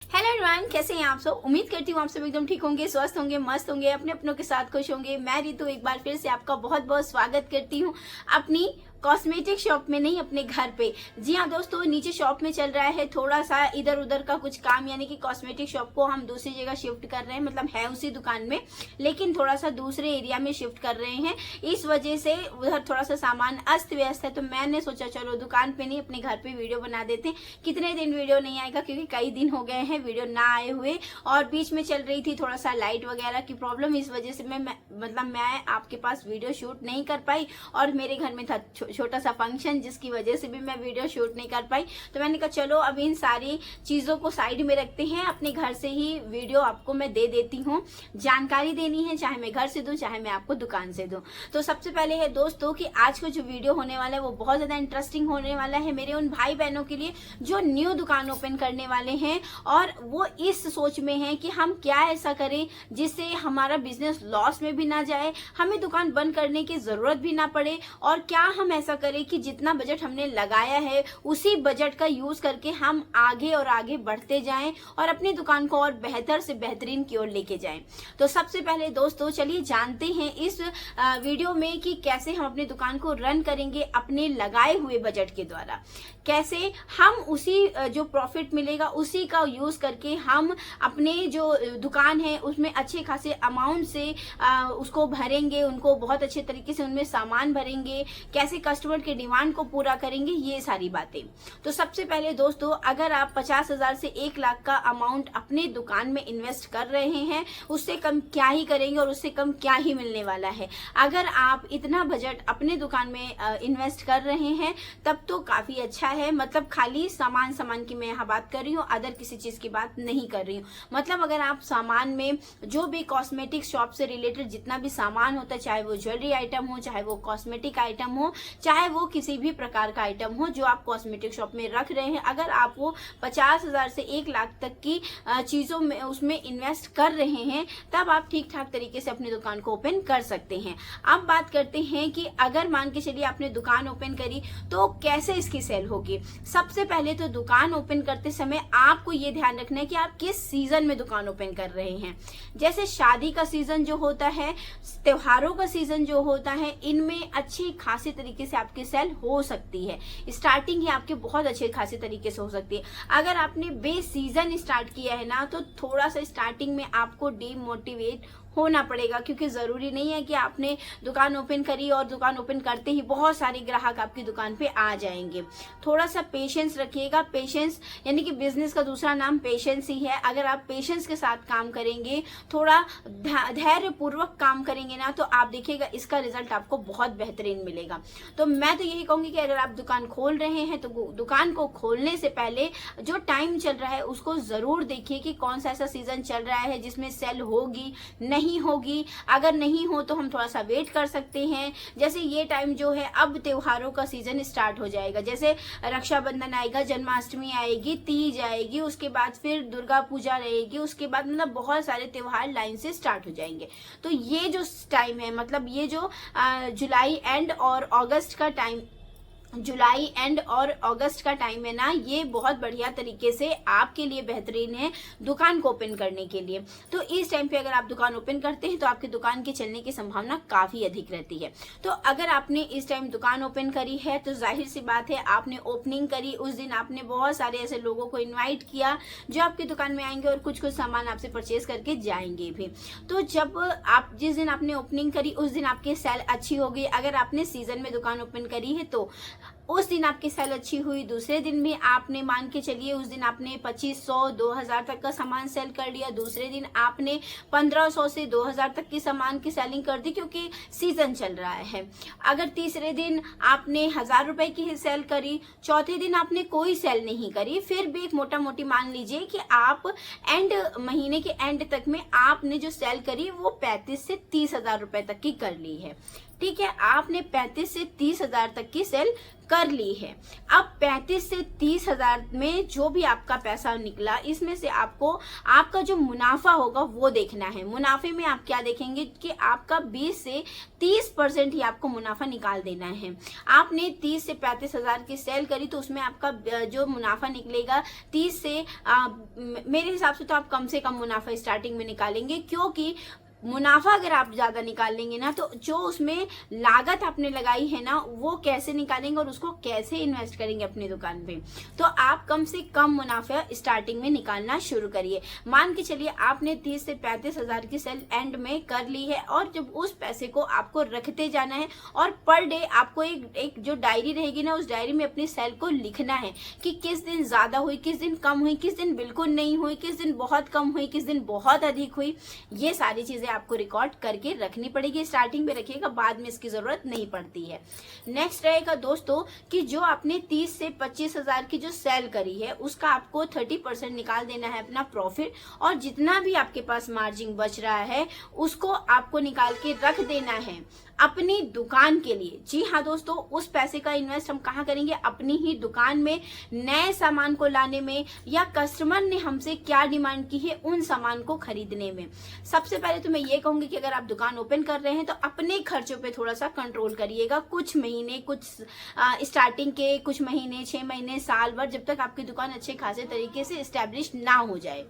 Hello everyone, कैसे हैं आप सब। उम्मीद करती हूँ आप सब एकदम ठीक होंगे, स्वस्थ होंगे, मस्त होंगे, अपने अपनों के साथ खुश होंगे। मैं रितु एक बार फिर से आपका बहुत बहुत स्वागत करती हूँ अपनी कॉस्मेटिक शॉप में, नहीं अपने घर पे। जी हाँ दोस्तों, नीचे शॉप में चल रहा है थोड़ा सा इधर उधर का कुछ काम, यानी कि कॉस्मेटिक शॉप को हम दूसरी जगह शिफ्ट कर रहे हैं। मतलब है उसी दुकान में लेकिन थोड़ा सा दूसरे एरिया में शिफ्ट कर रहे हैं। इस वजह से उधर थोड़ा सा सामान अस्त व्यस्त है, तो मैंने सोचा चलो दुकान पे नहीं अपने घर पे वीडियो बना देते हैं। कितने दिन वीडियो नहीं आएगा, क्योंकि कई दिन हो गए हैं वीडियो ना आए हुए, और बीच में चल रही थी थोड़ा सा लाइट वगैरह की प्रॉब्लम। इस वजह से मैं आपके पास वीडियो शूट नहीं कर पाई, और मेरे घर में था छोटा सा फंक्शन, जिसकी वजह से भी मैं वीडियो शूट नहीं कर पाई। तो मैंने कहा चलो अब इन सारी चीजों को साइड में रखते हैं, अपने घर से ही वीडियो आपको मैं दे देती हूँ। जानकारी देनी है, चाहे मैं घर से दूं चाहे मैं आपको दुकान से दूं। तो सबसे पहले है दोस्तों कि आज का जो वीडियो होने वाला है वो बहुत ज्यादा इंटरेस्टिंग होने वाला है मेरे उन भाई बहनों के लिए जो न्यू दुकान ओपन करने वाले हैं, और वो इस सोच में है कि हम क्या ऐसा करें जिससे हमारा बिजनेस लॉस में भी ना जाए, हमें दुकान बंद करने की जरूरत भी ना पड़े, और क्या हम ऐसा करें कि जितना बजट हमने लगाया है उसी बजट का यूज करके हम आगे और आगे बढ़ते जाएं और अपनी दुकान को और बेहतर से बेहतरीन की ओर लेके जाएं। तो सबसे पहले दोस्तों चलिए जानते हैं इस वीडियो में कि कैसे हम अपनी दुकान को रन करेंगे अपने लगाए हुए बजट के द्वारा। कैसे हम उसी जो प्रॉफिट मिलेगा उसी का यूज करके हम अपने जो दुकान है उसमें अच्छे खासे अमाउंट से उसको भरेंगे, उनको बहुत अच्छे तरीके से उनमें सामान भरेंगे, कैसे कस्टमर के डिमांड को पूरा करेंगे, ये सारी बातें। तो सबसे पहले दोस्तों, अगर आप 50,000 से 1 लाख का अमाउंट अपने दुकान में इन्वेस्ट कर रहे हैं, उससे कम क्या ही करेंगे और उससे कम क्या ही मिलने वाला है। अगर आप इतना बजट अपने दुकान में इन्वेस्ट कर रहे हैं तब तो काफी अच्छा है। मतलब खाली सामान की मैं यहाँ बात कर रही हूँ, अदर किसी चीज की बात नहीं कर रही हूँ। मतलब अगर आप सामान में जो भी कॉस्मेटिक शॉप से रिलेटेड जितना भी सामान होता है, चाहे वो ज्वेलरी आइटम हो, चाहे वो कॉस्मेटिक आइटम हो, चाहे वो किसी भी प्रकार का आइटम हो जो आप कॉस्मेटिक शॉप में रख रहे हैं, अगर आप वो 50,000 से 1 लाख तक की चीजों में उसमें इन्वेस्ट कर रहे हैं, तब आप ठीक ठाक तरीके से अपनी दुकान को ओपन कर सकते हैं। अब बात करते हैं कि अगर मान के चलिए आपने दुकान ओपन करी तो कैसे इसकी सेल होगी। सबसे पहले तो दुकान ओपन करते समय आपको ये ध्यान रखना है कि आप किस सीजन में दुकान ओपन कर रहे हैं। जैसे शादी का सीजन जो होता है, त्योहारों का सीजन जो होता है, इनमें अच्छी खासी तरीके से आपकी सेल हो सकती है। स्टार्टिंग ही आपके बहुत अच्छे खासी तरीके से हो सकती है। अगर आपने बे सीजन स्टार्ट किया है ना, तो थोड़ा सा स्टार्टिंग में आपको डीमोटिवेट होना पड़ेगा, क्योंकि जरूरी नहीं है कि आपने दुकान ओपन करी और दुकान ओपन करते ही बहुत सारे ग्राहक आपकी दुकान पे आ जाएंगे। थोड़ा सा पेशेंस रखिएगा। पेशेंस यानी कि बिजनेस का दूसरा नाम पेशेंस ही है। अगर आप पेशेंस के साथ काम करेंगे, थोड़ा धैर्य पूर्वक काम करेंगे ना, तो आप देखिएगा इसका रिजल्ट आपको बहुत बेहतरीन मिलेगा। तो मैं तो यही कहूंगी कि अगर आप दुकान खोल रहे हैं तो दुकान को खोलने से पहले जो टाइम चल रहा है उसको जरूर देखिए कि कौन सा ऐसा सीजन चल रहा है जिसमें सेल होगी नहीं होगी। अगर नहीं हो तो हम थोड़ा सा वेट कर सकते हैं। जैसे ये टाइम जो है, अब त्योहारों का सीजन स्टार्ट हो जाएगा। जैसे रक्षाबंधन आएगा, जन्माष्टमी आएगी, तीज आएगी, उसके बाद फिर दुर्गा पूजा रहेगी, उसके बाद मतलब बहुत सारे त्योहार लाइन से स्टार्ट हो जाएंगे। तो ये जो टाइम है, मतलब ये जो जुलाई एंड और अगस्त का टाइम, जुलाई एंड और अगस्त का टाइम है ना, ये बहुत बढ़िया तरीके से आपके लिए बेहतरीन है दुकान को ओपन करने के लिए। तो इस टाइम पे अगर आप दुकान ओपन करते हैं तो आपकी दुकान के चलने की संभावना काफी अधिक रहती है। तो अगर आपने इस टाइम दुकान ओपन करी है तो जाहिर सी बात है, आपने ओपनिंग करी उस दिन आपने बहुत सारे ऐसे लोगों को इन्वाइट किया जो आपकी दुकान में आएंगे और कुछ कुछ सामान आपसे परचेज करके जाएंगे भी। तो जब आप जिस दिन आपने ओपनिंग करी उस दिन आपकी सेल अच्छी हो गई। अगर आपने सीजन में दुकान ओपन करी है तो उस दिन आपकी सेल अच्छी हुई। दूसरे दिन भी आपने मान के चलिए उस दिन आपने 2500 2000 तक का सामान सेल कर लिया। दूसरे दिन आपने 1500 से 2000 तक की सामान की सेलिंग कर दी, क्योंकि सीजन चल रहा है। अगर तीसरे दिन आपने 1000 रुपए की ही सेल करी, चौथे दिन आपने कोई सेल नहीं करी, फिर भी एक मोटा मोटी मान लीजिए कि आप महीने के एंड तक में आपने जो सेल करी वो 35 से 30 हजार रुपए तक की कर ली है। ठीक है, आपने 35 से 30 हजार तक की सेल कर ली है। अब 35 से 30,000 में जो भी आपका पैसा निकला, इसमें से आपको आपका जो मुनाफा होगा वो देखना है। मुनाफे में आप क्या देखेंगे कि आपका 20 से 30% ही आपको मुनाफा निकाल देना है। आपने 30 से 35,000 की सेल करी तो उसमें आपका जो मुनाफा निकलेगा 30 से मेरे हिसाब से तो आप कम से कम मुनाफा स्टार्टिंग में निकालेंगे, क्योंकि मुनाफा अगर आप ज्यादा निकाल लेंगे ना तो जो उसमें लागत आपने लगाई है ना वो कैसे निकालेंगे और उसको कैसे इन्वेस्ट करेंगे अपनी दुकान पे। तो आप कम से कम मुनाफा स्टार्टिंग में निकालना शुरू करिए। मान के चलिए आपने 30 से 35,000 की सेल एंड में कर ली है और जब उस पैसे को आपको रखते जाना है और पर डे आपको एक जो डायरी रहेगी ना उस डायरी में अपनी सेल को लिखना है कि किस दिन ज्यादा हुई, किस दिन कम हुई, किस दिन बिल्कुल नहीं हुई, किस दिन बहुत कम हुई, किस दिन बहुत अधिक हुई। ये सारी चीजें आपको रिकॉर्ड करके रखनी पड़ेगी। स्टार्टिंग में रखिएगा, बाद में इसकी जरूरत नहीं पड़ती है। नेक्स्ट रहेगा दोस्तों कि जो आपने 30 से 25,000 की जो सेल करी है उसका आपको 30% निकाल देना है अपना प्रॉफिट, और जितना भी आपके पास मार्जिन बच रहा है उसको आपको निकाल के रख देना है अपनी दुकान के लिए। जी हाँ दोस्तों, उस पैसे का इन्वेस्ट हम कहाँ करेंगे? अपनी ही दुकान में, नए सामान को लाने में, या कस्टमर ने हमसे क्या डिमांड की है उन सामान को खरीदने में। सबसे पहले तो मैं ये कहूंगी कि अगर आप दुकान ओपन कर रहे हैं तो अपने खर्चों पे थोड़ा सा कंट्रोल करिएगा। कुछ महीने, कुछ स्टार्टिंग के कुछ महीने, 6 महीने, साल भर, जब तक आपकी दुकान अच्छे खासे तरीके से एस्टेब्लिश ना हो जाए।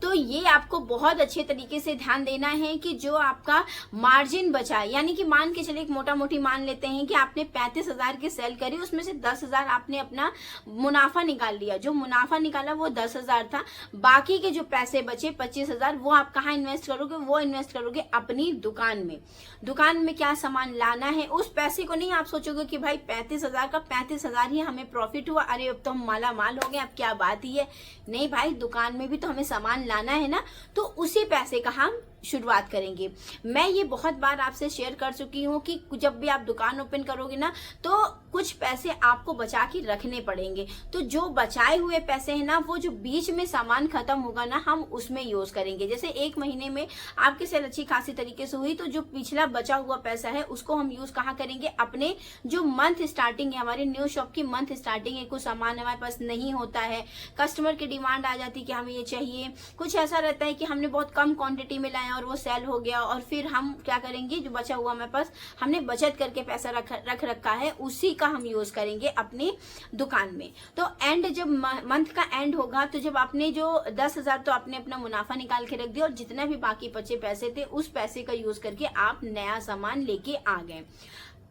तो ये आपको बहुत अच्छे तरीके से ध्यान देना है कि जो आपका मार्जिन बचा है, यानी कि मान के चलिए एक मोटा मोटी मान लेते हैं कि आपने 35,000 की सेल करी, उसमें से 10,000 आपने अपना मुनाफा निकाल लिया। जो मुनाफा निकाला वो 10,000 था, बाकी के जो पैसे बचे 25,000 वो आप कहाँ इन्वेस्ट करोगे? वो इन्वेस्ट करोगे अपनी दुकान में। दुकान में क्या सामान लाना है उस पैसे को नहीं आप सोचोगे कि भाई 35,000 का 35,000 ही हमें प्रॉफिट हुआ, अरे अब तो हम माला माल हो गए, अब क्या बात ही है। नहीं भाई, दुकान में भी तो हमें सामान लाना है ना, तो उसी पैसे का हम शुरुआत करेंगे। मैं ये बहुत बार आपसे शेयर कर चुकी हूँ कि जब भी आप दुकान ओपन करोगे ना तो कुछ पैसे आपको बचा के रखने पड़ेंगे। तो जो बचाए हुए पैसे हैं ना वो जो बीच में सामान खत्म होगा ना हम उसमें यूज करेंगे। जैसे 1 महीने में आपकी सेल अच्छी खासी तरीके से हुई तो जो पिछला बचा हुआ पैसा है उसको हम यूज कहाँ करेंगे? अपने जो मंथ स्टार्टिंग है, हमारी न्यू शॉप की मंथ स्टार्टिंग है, कुछ सामान हमारे पास नहीं होता है, कस्टमर की डिमांड आ जाती है कि हमें ये चाहिए, कुछ ऐसा रहता है कि हमने बहुत कम क्वांटिटी में लाया और वो सेल हो गया, और फिर हम क्या करेंगे? जो बचा हुआ हमारे पास हमने बचत करके पैसा रख रखा है उसी का हम यूज करेंगे अपनी दुकान में। तो एंड जब मंथ का एंड होगा तो जब आपने जो 10,000 तो आपने अपना मुनाफा निकाल के रख दिया और जितना भी बाकी बचे पैसे थे उस पैसे का यूज करके आप नया सामान लेके आ गए।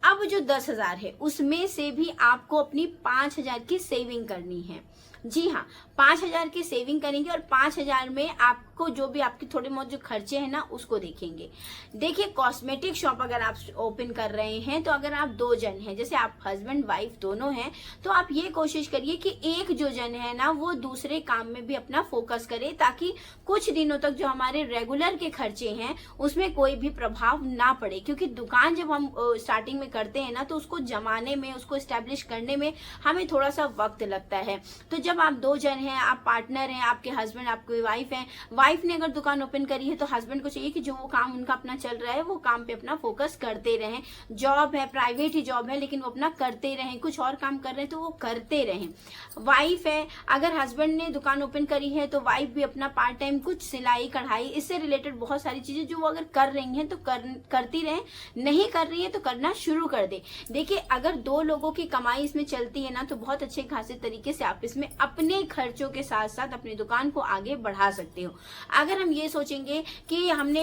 अब जो 10,000 है उसमें से भी आपको अपनी 5,000 की सेविंग करनी है। जी हाँ, 5,000 की सेविंग करेंगे और 5,000 में आपको जो भी आपके थोड़े बहुत जो खर्चे हैं ना उसको देखेंगे। देखिए, कॉस्मेटिक शॉप अगर आप ओपन कर रहे हैं तो अगर आप 2 जन हैं, जैसे आप हस्बैंड वाइफ दोनों हैं, तो आप ये कोशिश करिए कि एक जो जन है ना वो दूसरे काम में भी अपना फोकस करे, ताकि कुछ दिनों तक जो हमारे रेगुलर के खर्चे हैं उसमें कोई भी प्रभाव ना पड़े। क्योंकि दुकान जब हम स्टार्टिंग में करते हैं ना तो उसको जमाने में, उसको स्टैब्लिश करने में हमें थोड़ा सा वक्त लगता है। तो जब आप 2 जन हैं, आप पार्टनर हैं, आपके हस्बैंड, आपकी वाइफ हैं, वाइफ ने अगर दुकान ओपन करी है तो हस्बैंड को चाहिए कि जो वो काम उनका अपना चल रहा है वो काम पे अपना फोकस करते रहें। जॉब है, प्राइवेट ही जॉब है, लेकिन वो अपना करते रहें। कुछ और काम कर रहे हैं तो वो करते रहें। वाइफ है, अगर हस्बैंड ने दुकान ओपन करी है तो वाइफ भी अपना पार्ट टाइम कुछ सिलाई कढ़ाई इससे रिलेटेड बहुत सारी चीजें जो वो अगर कर रही हैं तो करती रहें, नहीं कर रही है तो करना शुरू कर दे। देखिए, अगर 2 लोगों की कमाई इसमें चलती है ना तो बहुत अच्छे खासे तरीके से आप इसमें अपने खर्चों के साथ साथ अपनी दुकान को आगे बढ़ा सकते हो। अगर हम ये सोचेंगे कि हमने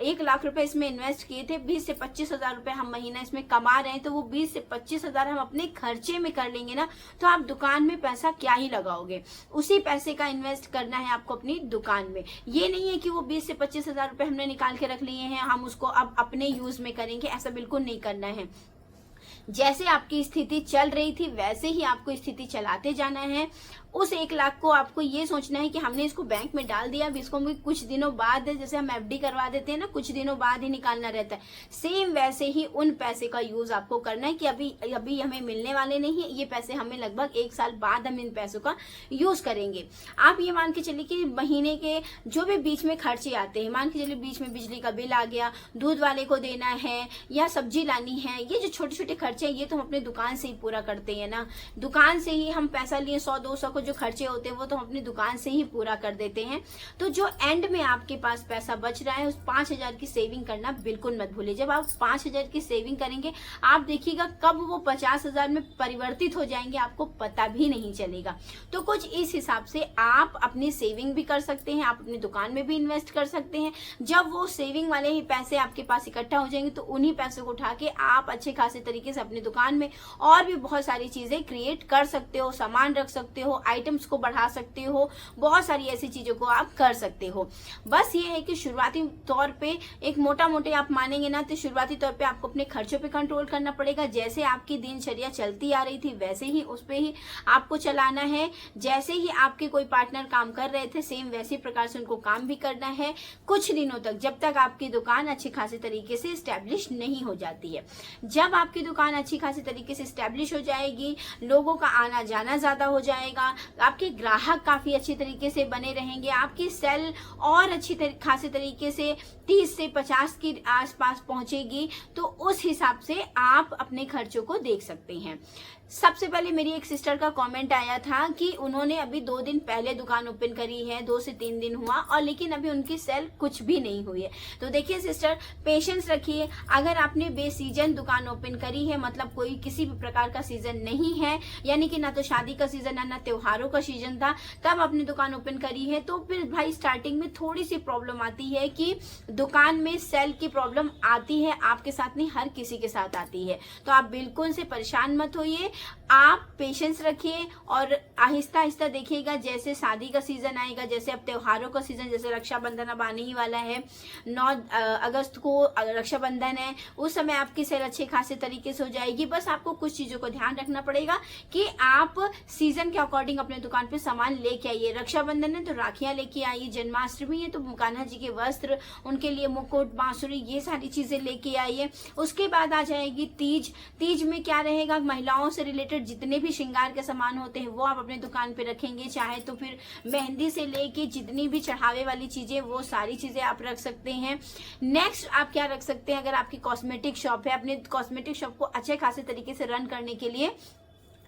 1 लाख रुपए इसमें इन्वेस्ट किए थे, 20 से 25,000 रुपए हम महीना इसमें कमा रहे हैं, तो वो 20 से 25,000 हम अपने खर्चे में कर लेंगे ना तो आप दुकान में पैसा क्या ही लगाओगे? उसी पैसे का इन्वेस्ट करना है आपको अपनी दुकान में। ये नहीं है कि वो 20 से 25,000 रुपए हमने निकाल के रख लिए हैं, हम उसको अब अपने यूज में करेंगे, ऐसा बिल्कुल नहीं करना है। जैसे आपकी स्थिति चल रही थी वैसे ही आपको स्थिति चलाते जाना है। उस 1 लाख को आपको ये सोचना है कि हमने इसको बैंक में डाल दिया, अब इसको भी कुछ दिनों बाद, जैसे हम एफडी करवा देते हैं ना, कुछ दिनों बाद ही निकालना रहता है, सेम वैसे ही उन पैसे का यूज आपको करना है कि अभी हमें मिलने वाले नहीं है, ये पैसे हमें लगभग 1 साल बाद हम इन पैसों का यूज करेंगे। आप ये मान के चलिए कि महीने के जो भी बीच में खर्चे आते हैं, मान के चलिए बीच में बिजली का बिल आ गया, दूध वाले को देना है या सब्जी लानी है, ये जो छोटे छोटे खर्चे हैं ये तो हम अपने दुकान से ही पूरा करते हैं ना, दुकान से ही हम पैसा लिए 100-200 को जो खर्चे होते हैं वो तो हम अपनी दुकान से ही पूरा कर देते हैं। तो जो एंड में आपके पास पैसा बच रहा है उस 5,000 की सेविंग करना बिल्कुल मत भूलिए। जब आप 5,000 की सेविंग करेंगे आप देखिएगा कब वो 50,000 में परिवर्तित हो जाएंगे आपको पता भी नहीं चलेगा। तो कुछ इस हिसाब से आप अपनी सेविंग भी कर सकते हैं, आप अपनी दुकान में भी इन्वेस्ट कर सकते हैं। जब वो सेविंग वाले ही पैसे आपके पास इकट्ठा हो जाएंगे तो उन्हीं पैसों को उठा के आप अच्छे खासे तरीके से अपनी दुकान में और भी बहुत सारी चीजें क्रिएट कर सकते हो, सामान रख सकते हो, आइटम्स को बढ़ा सकते हो, बहुत सारी ऐसी चीजों को आप कर सकते हो। बस ये है कि शुरुआती तौर पे एक मोटा मोटे आप मानेंगे ना तो शुरुआती तौर पे आपको अपने खर्चों पे कंट्रोल करना पड़ेगा। जैसे आपकी दिनचर्या चलती आ रही थी वैसे ही उस पे ही आपको चलाना है, जैसे ही आपके कोई पार्टनर काम कर रहे थे सेम वैसे प्रकार से उनको काम भी करना है कुछ दिनों तक, जब तक आपकी दुकान अच्छी खासी तरीके से स्टैब्लिश नहीं हो जाती है। जब आपकी दुकान अच्छी खासी तरीके से स्टैब्लिश हो जाएगी, लोगों का आना जाना ज्यादा हो जाएगा, आपके ग्राहक काफी अच्छी तरीके से बने रहेंगे, आपकी सेल और अच्छी खासी तरीके से 30 से 50 के आसपास पहुंचेगी, तो उस हिसाब से आप अपने खर्चों को देख सकते हैं। सबसे पहले मेरी एक सिस्टर का कमेंट आया था कि उन्होंने अभी 2 दिन पहले दुकान ओपन करी है, 2 से 3 दिन हुआ और लेकिन अभी उनकी सेल कुछ भी नहीं हुई है। तो देखिए सिस्टर, पेशेंस रखिए। अगर आपने बेसीजन दुकान ओपन करी है, मतलब कोई किसी भी प्रकार का सीजन नहीं है, यानी कि ना तो शादी का सीजन है ना त्योहारों का सीजन था, तब आपने दुकान ओपन करी है, तो फिर भाई स्टार्टिंग में थोड़ी सी प्रॉब्लम आती है कि दुकान में सेल की प्रॉब्लम आती है, आपके साथ नहीं हर किसी के साथ आती है। तो आप बिल्कुल से परेशान मत होइए, आप पेशेंस रखिए और आहिस्ता आहिस्ता देखिएगा। जैसे शादी का सीजन आएगा, जैसे अब त्योहारों का सीजन, जैसे रक्षाबंधन अब आने ही वाला है, 9 अगस्त को रक्षाबंधन है, उस समय आपकी सेल अच्छे खासे तरीके से हो जाएगी। बस आपको कुछ चीजों को ध्यान रखना पड़ेगा कि आप सीजन के अकॉर्डिंग अपने दुकान पे सामान लेके आइए। रक्षाबंधन है तो राखियां लेके आइए, जन्माष्टमी है तो कान्हा जी के वस्त्र, उनके लिए मुकुट, बांसुरी, ये सारी चीजें लेके आइए। उसके बाद आ जाएगी तीज। तीज में क्या रहेगा, महिलाओं से रिलेटेड जितने भी श्रृंगार के सामान होते हैं वो आप अपने दुकान पे रखेंगे। चाहे तो फिर मेहंदी से लेके जितनी भी चढ़ावे वाली चीजें, वो सारी चीजें आप रख सकते हैं। नेक्स्ट आप क्या रख सकते हैं, अगर आपकी कॉस्मेटिक शॉप है, अपने कॉस्मेटिक शॉप को अच्छे खासे तरीके से रन करने के लिए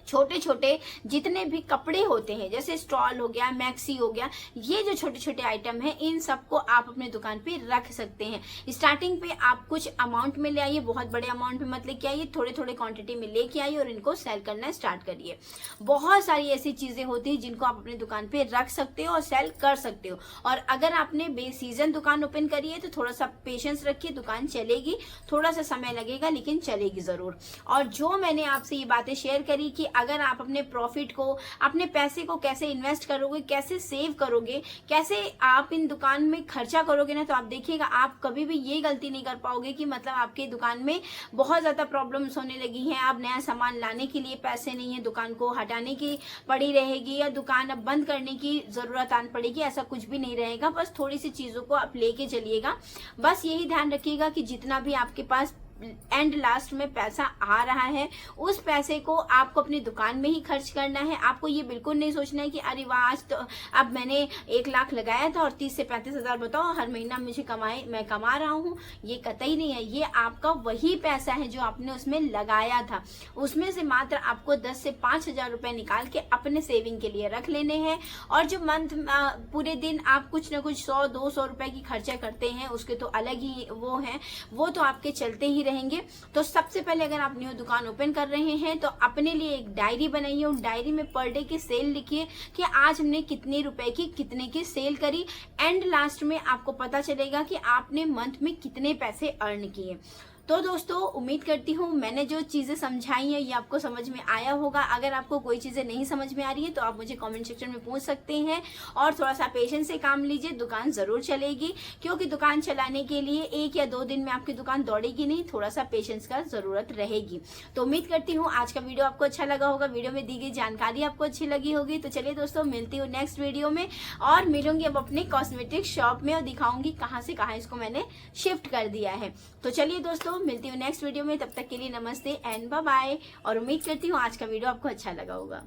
छोटे छोटे जितने भी कपड़े होते हैं, जैसे स्टॉल हो गया, मैक्सी हो गया, ये जो छोटे छोटे आइटम है इन सबको आप अपने दुकान पे रख सकते हैं। स्टार्टिंग पे आप कुछ अमाउंट में ले आइए, बहुत बड़े अमाउंट में मत लेके आइए, थोड़े थोड़े क्वांटिटी में लेके आइए और इनको सेल करना स्टार्ट करिए। बहुत सारी ऐसी चीजें होती है जिनको आप अपनी दुकान पे रख सकते हो और सेल कर सकते हो। और अगर आपने बेसीजन दुकान ओपन करी है तो थोड़ा सा पेशेंस रखिए, दुकान चलेगी, थोड़ा सा समय लगेगा लेकिन चलेगी जरूर। और जो मैंने आपसे ये बातें शेयर करी कि अगर आप अपने प्रॉफिट को, अपने पैसे को कैसे इन्वेस्ट करोगे, कैसे सेव करोगे, कैसे आप इन दुकान में खर्चा करोगे ना, तो आप देखिएगा आप कभी भी ये गलती नहीं कर पाओगे कि मतलब आपके दुकान में बहुत ज्यादा प्रॉब्लम्स होने लगी हैं, आप नया सामान लाने के लिए पैसे नहीं है, दुकान को हटाने की पड़ी रहेगी या दुकान अब बंद करने की जरूरत आन पड़ेगी। ऐसा कुछ भी नहीं रहेगा, बस थोड़ी सी चीजों को आप लेके चलिएगा। बस यही ध्यान रखिएगा कि जितना भी आपके पास एंड लास्ट में पैसा आ रहा है उस पैसे को आपको अपनी दुकान में ही खर्च करना है। आपको ये बिल्कुल नहीं सोचना है कि अरे वाह आज तो अब मैंने 1 लाख लगाया था और 30 से 35 हजार बताओ हर महीना मुझे मैं कमा रहा हूँ। ये कतई नहीं है, ये आपका वही पैसा है जो आपने उसमें लगाया था, उसमें से मात्र आपको 10 से 5 हजार रुपए निकाल के अपने सेविंग के लिए रख लेने हैं। और जो मंथ पूरे दिन आप कुछ ना कुछ 100-200 रुपए की खर्चा करते हैं उसके तो अलग ही वो है, वो तो आपके चलते ही रहेंगे। तो सबसे पहले अगर आप न्यू दुकान ओपन कर रहे हैं तो अपने लिए एक डायरी बनाइए, उस डायरी में पर डे की सेल लिखिए कि आज हमने कितने रुपए की कितने की सेल करी। एंड लास्ट में आपको पता चलेगा कि आपने मंथ में कितने पैसे अर्न किए। तो दोस्तों उम्मीद करती हूँ मैंने जो चीजें समझाई है ये आपको समझ में आया होगा। अगर आपको कोई चीजें नहीं समझ में आ रही है तो आप मुझे कमेंट सेक्शन में पूछ सकते हैं और थोड़ा सा पेशेंस से काम लीजिए, दुकान जरूर चलेगी। क्योंकि दुकान चलाने के लिए 1 या 2 दिन में आपकी दुकान दौड़ेगी नहीं, थोड़ा सा पेशेंस का जरूरत रहेगी। तो उम्मीद करती हूँ आज का वीडियो आपको अच्छा लगा होगा, वीडियो में दी गई जानकारी आपको अच्छी लगी होगी। तो चलिए दोस्तों मिलती हूँ नेक्स्ट वीडियो में और मिलूंगी अब अपने कॉस्मेटिक शॉप में और दिखाऊंगी कहाँ से कहाँ इसको मैंने शिफ्ट कर दिया है। तो चलिए दोस्तों मिलती हूँ नेक्स्ट वीडियो में, तब तक के लिए नमस्ते एंड बाय बाय। और उम्मीद करती हूँ आज का वीडियो आपको अच्छा लगा होगा।